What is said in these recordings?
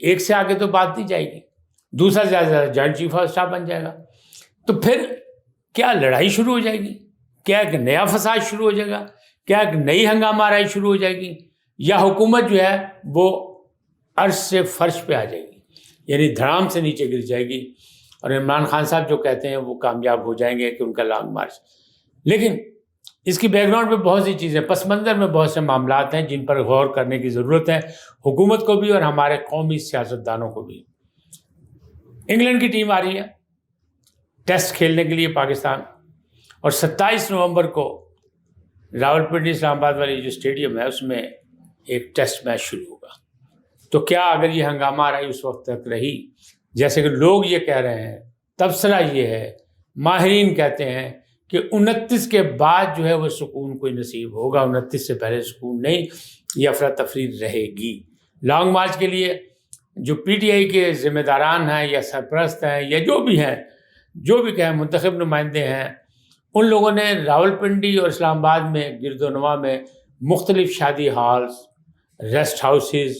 ایک سے آگے تو بات نہیں جائے گی، دوسرا زیادہ جوائنٹ چیف آف اسٹاف بن جائے گا، تو پھر کیا لڑائی شروع ہو جائے گی؟ کیا ایک نیا فساد شروع ہو جائے گا؟ کیا ایک نئی ہنگامہ آرائی شروع ہو جائے گی؟ یا حکومت جو ہے وہ عرش سے فرش پہ آ جائے گی، یعنی دھڑام سے نیچے گر جائے گی، اور عمران خان صاحب جو کہتے ہیں وہ کامیاب ہو جائیں گے کہ ان کا لانگ مارچ؟ لیکن اس کی بیک گراؤنڈ پہ بہت سی چیزیں، پس منظر میں بہت سے معاملات ہیں جن پر غور کرنے کی ضرورت ہے، حکومت کو بھی اور ہمارے قومی سیاستدانوں کو بھی۔ انگلینڈ کی ٹیم آ رہی ہے ٹیسٹ کھیلنے کے لیے پاکستان، اور 27 نومبر کو راولپنڈی اسلام آباد والی جو اسٹیڈیم ہے اس میں ایک ٹیسٹ میچ شروع ہوگا۔ تو کیا اگر یہ ہنگامہ آرائی اس وقت تک رہی، جیسے کہ لوگ یہ کہہ رہے ہیں، تبصرہ یہ ہے، ماہرین کہتے ہیں کہ 29 کے بعد جو ہے وہ سکون کوئی نصیب ہوگا، 29 سے پہلے سکون نہیں، یہ افراتفری رہے گی۔ لانگ مارچ کے لیے جو پی ٹی آئی کے ذمہ داران ہیں یا سرپرست ہیں یا جو بھی ہیں، جو بھی کہیں منتخب نمائندے ہیں، ان لوگوں نے راولپنڈی اور اسلام آباد میں گرد و نواح میں مختلف شادی ہالز، ریسٹ ہاؤسز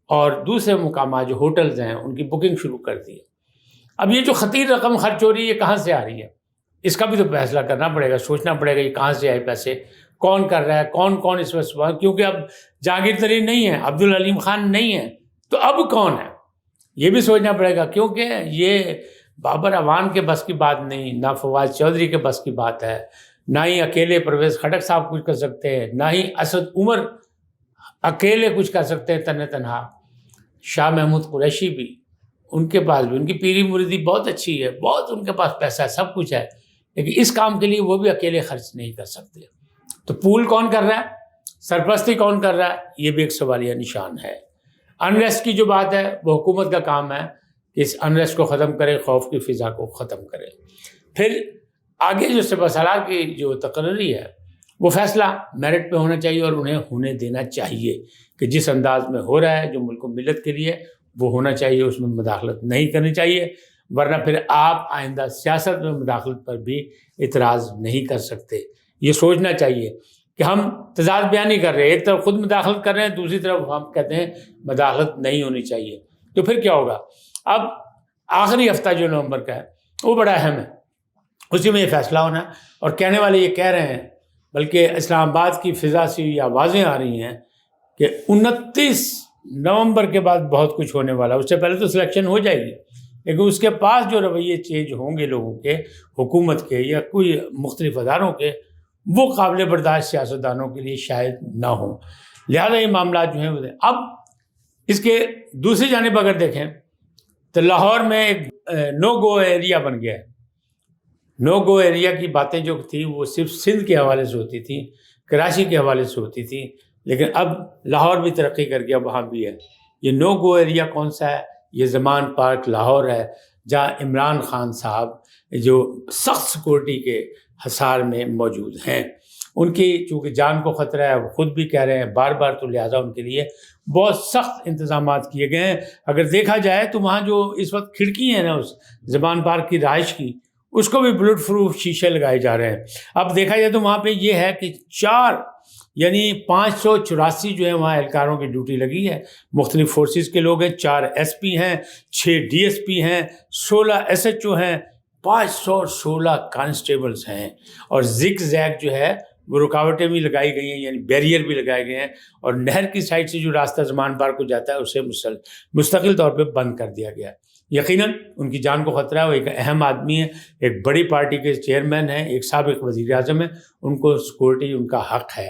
اور دوسرے مقامات جو ہوٹلز ہیں ان کی بکنگ شروع کر دی ہے۔ اب یہ جو خطیر رقم خرچ ہو رہی ہے یہ کہاں سے آ رہی ہے؟ اس کا بھی تو فیصلہ کرنا پڑے گا، سوچنا پڑے گا یہ کہاں سے آئے پیسے، کون کر رہا ہے، کون اس وقت، کیونکہ اب جہانگیر ترین نہیں ہے، عبدالعلیم خان نہیں ہے، تو اب کون ہے یہ بھی سوچنا پڑے گا، کیونکہ یہ بابر اعوان کے بس کی بات نہیں، نہ فواد چودھری کے بس کی بات ہے، نہ ہی اکیلے پرویز خٹک صاحب کچھ کر سکتے ہیں، نہ ہی اسد عمر اکیلے کچھ کر سکتے ہیں تنہا۔ شاہ محمود قریشی بھی، ان کے پاس بھی، ان کی پیری مریدی بہت اچھی ہے، بہت ان کے پاس پیسہ ہے، سب کچھ ہے، لیکن اس کام کے لیے وہ بھی اکیلے خرچ نہیں کر سکتے۔ تو پول کون کر رہا ہے، سرپرستی کون کر رہا ہے، یہ بھی ایک سوالیہ نشان ہے۔ انریسٹ کی جو بات ہے وہ حکومت کا کام ہے کہ اس انریسٹ کو ختم کرے، خوف کی فضا کو ختم کرے۔ پھر آگے جو سپہ سالار کی جو تقرری ہے وہ فیصلہ میرٹ پہ ہونا چاہیے، اور انہیں ہونے دینا چاہیے کہ جس انداز میں ہو رہا ہے جو ملک و ملت کے لیے وہ ہونا چاہیے، اس میں مداخلت نہیں کرنی چاہیے، ورنہ پھر آپ آئندہ سیاست میں مداخلت پر بھی اعتراض نہیں کر سکتے۔ یہ سوچنا چاہیے کہ ہم تضاد بیان نہیں کر رہے، ایک طرف خود مداخلت کر رہے ہیں، دوسری طرف ہم کہتے ہیں مداخلت نہیں ہونی چاہیے، تو پھر کیا ہوگا؟ اب آخری ہفتہ جو نومبر کا ہے وہ بڑا اہم ہے، اسی میں یہ فیصلہ ہونا ہے، اور کہنے والے یہ کہہ رہے ہیں، بلکہ اسلام آباد کی فضا سے یہ آوازیں آ رہی ہیں کہ 29 نومبر کے بعد بہت کچھ ہونے والا ہے، اس سے پہلے تو سلیکشن ہو جائے گی، لیکن اس کے پاس جو رویے چینج ہوں گے لوگوں کے، حکومت کے یا کوئی مختلف اداروں کے، وہ قابل برداشت سیاستدانوں کے لیے شاید نہ ہوں، لہذا یہ معاملات جو ہیں وہ اب اس کے دوسری جانب اگر دیکھیں تو لاہور میں ایک نو گو ایریا بن گیا ہے۔ نو گو ایریا کی باتیں جو تھیں وہ صرف سندھ کے حوالے سے ہوتی تھیں، کراچی کے حوالے سے ہوتی تھیں، لیکن اب لاہور بھی ترقی کر گیا، وہاں بھی ہے۔ یہ نو گو ایریا کون سا ہے؟ یہ زمان پارک لاہور ہے، جہاں عمران خان صاحب جو سخت سیکورٹی کے حصار میں موجود ہیں، ان کی چونکہ جان کو خطرہ ہے، وہ خود بھی کہہ رہے ہیں بار بار، تو لہٰذا ان کے لیے بہت سخت انتظامات کیے گئے ہیں۔ اگر دیکھا جائے تو وہاں جو اس وقت کھڑکی ہیں نا اس زمان پارک کی رہائش کی، اس کو بھی بلٹ پروف شیشے لگائے جا رہے ہیں۔ اب دیکھا جائے تو وہاں پہ یہ ہے کہ 584 جو ہیں وہاں اہلکاروں کی ڈیوٹی لگی ہے، مختلف فورسز کے لوگ ہیں، 4 ایس پی ہیں، 6 ڈی ایس پی ہیں، 16 ایس ایچ او ہیں، 516 کانسٹیبلز ہیں، اور زگ زیگ جو ہے وہ رکاوٹیں بھی لگائی گئی ہیں، یعنی بیریئر بھی لگائے گئے ہیں، اور نہر کی سائڈ سے جو راستہ زمان پارک کو جاتا ہے اسے مستقل طور پہ بند کر دیا گیا ہے۔ یقیناً ان کی جان کو خطرہ ہے، وہ ایک اہم آدمی ہے، ایک بڑی پارٹی کے چیئرمین ہیں، ایک سابق وزیر اعظم ہیں، ان کو سیکورٹی ان کا حق ہے،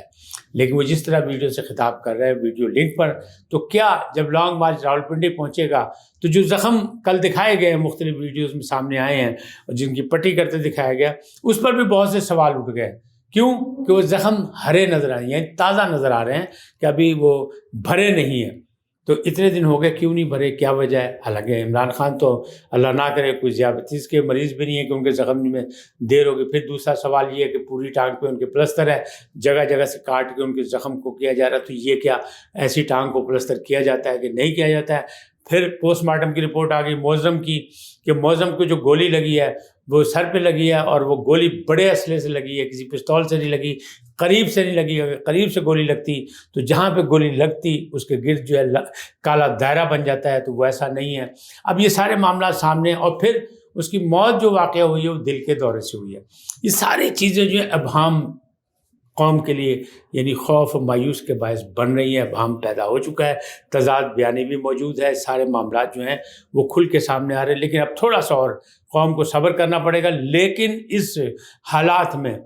لیکن وہ جس طرح ویڈیو سے خطاب کر رہے ہیں ویڈیو لنک پر، تو کیا جب لانگ مارچ راولپنڈی پہنچے گا تو جو زخم کل دکھائے گئے ہیں مختلف ویڈیوز میں سامنے آئے ہیں اور جن کی پٹی کرتے دکھایا گیا، اس پر بھی بہت سے سوال اٹھ گئے۔ کیوں؟ کہ وہ زخم ہرے نظر آ رہے ہیں، یعنی تازہ نظر آ رہے ہیں، کہ ابھی وہ بھرے نہیں ہیں۔ تو اتنے دن ہو گئے، کیوں نہیں بھرے، کیا وجہ ہے؟ حالانکہ عمران خان تو اللہ نہ کرے کوئی ذیابطیس کے مریض بھی نہیں ہے کہ ان کے زخم میں دیر ہوگی۔ پھر دوسرا سوال یہ ہے کہ پوری ٹانگ پہ ان کے پلستر ہے، جگہ جگہ سے کاٹ کے ان کے زخم کو کیا جا رہا ہے، تو یہ کیا ایسی ٹانگ کو پلستر کیا جاتا ہے کہ نہیں کیا جاتا ہے؟ پھر پوسٹ مارٹم کی رپورٹ آ گئی معظم کی کہ معظم کو جو گولی لگی ہے وہ سر پہ لگی ہے، اور وہ گولی بڑے اسلحے سے لگی ہے، کسی پستول سے نہیں لگی، قریب سے نہیں لگی. اگر قریب سے گولی لگتی تو جہاں پہ گولی لگتی اس کے گرد جو ہے کالا دائرہ بن جاتا ہے، تو وہ ایسا نہیں ہے. اب یہ سارے معاملات سامنے، اور پھر اس کی موت جو واقعہ ہوئی ہے وہ دل کے دورے سے ہوئی ہے. یہ ساری چیزیں جو ہیں ابہام قوم کے لیے یعنی خوف و مایوس کے باعث بن رہی ہیں. ابہام پیدا ہو چکا ہے، تضاد بیانی بھی موجود ہے، سارے معاملات جو ہیں وہ کھل کے سامنے آ رہے ہیں. لیکن اب تھوڑا سا اور قوم کو صبر کرنا پڑے گا، لیکن اس حالات میں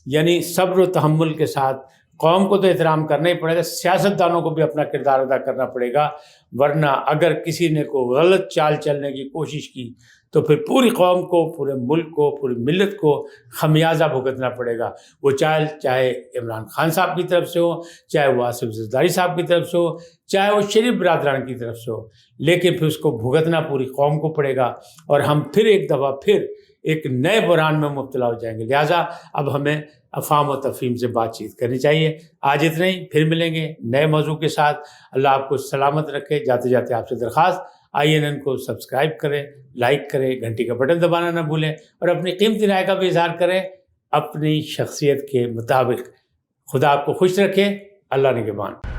یعنی صبر و تحمل کے ساتھ قوم کو تو احترام کرنا ہی پڑے گا، سیاستدانوں کو بھی اپنا کردار ادا کرنا پڑے گا. ورنہ اگر کسی نے کو غلط چال چلنے کی کوشش کی تو پھر پوری قوم کو، پورے ملک کو، پوری ملت کو خمیازہ بھگتنا پڑے گا. وہ چاہے عمران خان صاحب کی طرف سے ہو، چاہے وہ آصف زرداری صاحب کی طرف سے ہو، چاہے وہ شریف برادران کی طرف سے ہو، لیکن پھر اس کو بھگتنا پوری قوم کو پڑے گا، اور ہم پھر ایک دفعہ پھر ایک نئے بحران میں مبتلا ہو جائیں گے. لہٰذا اب ہمیں افہام و تفہیم سے بات چیت کرنی چاہیے. آج اتنا ہی، پھر ملیں گے نئے موضوع کے ساتھ. اللہ آپ کو سلامت رکھے. جاتے جاتے آپ سے درخواست، INN کو سبسکرائب کریں، لائک کریں، گھنٹی کا بٹن دبانا نہ بھولیں، اور اپنی قیمتی رائے کا بھی اظہار کریں اپنی شخصیت کے مطابق. خدا آپ کو خوش رکھے. اللہ نگہبان.